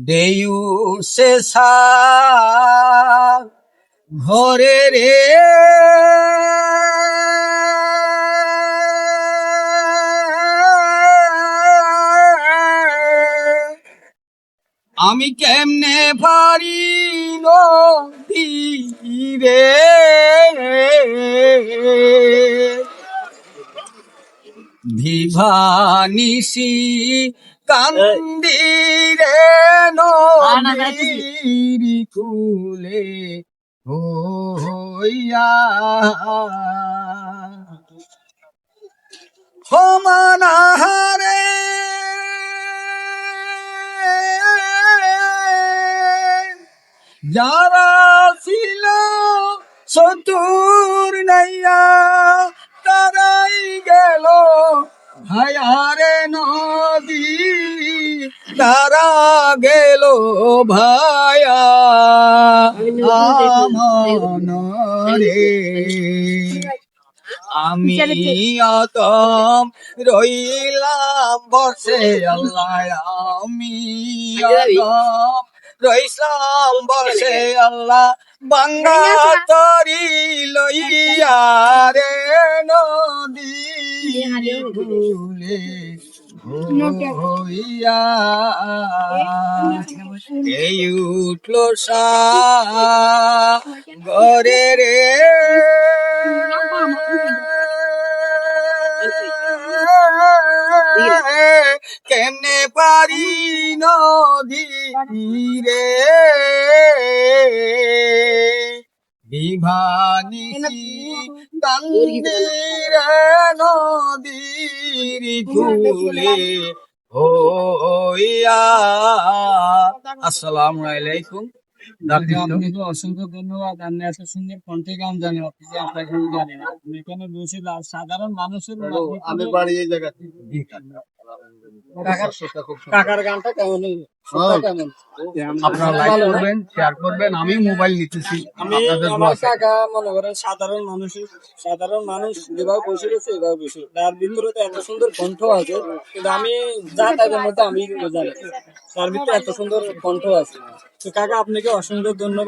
দেয়ু সে সা ঘরে রে আমি কেমনে পারি নদীরে ভিভানিসি কান্দিরে নদীর কুলে হইয়া হমানাহারে যারা ছিল চতুর নাইয়া তারাই গেল ভায়ারে নদী তারা গেল ভায়া আমনরে আমি অতম রইলাম বসে আল্লাহ আমি অতম রইলাম বসে আল্লাহ বাঙ্গা তরি লইয়া রে নদী ভুলে হইয়া এই উঠল সা ঘরে রে কেমনে পারি নদী রে বিভানিসি কান্দিরে নদীর কুলে হইয়া। আসসালামু আলাইকুম। আপনাকে অসংখ্য ধন্যবাদ। আপনি এত সুন্দর কণ্ঠে গান জানেন, আপনাকে জানি না এখানে বসে সাধারণ মানুষের আমি বাড়ি এই জায়গা কাকার গানটা কেমন কেমন আপনারা লাইক করবেন, শেয়ার করবেন। আমি মোবাইল নিতেছি, আমি আমার কাকা মনে করেন সাধারণ মানুষ যেভাবে বসে রয়েছে এভাবে বসে, তার ভিতরে তো এত সুন্দর কণ্ঠ আছে, কিন্তু আমি যা তাদের মধ্যে আমি জানি তার ভিতরে এত সুন্দর কণ্ঠ আছে। তো কাকা আপনাকে অসংখ্য ধন্যবাদ।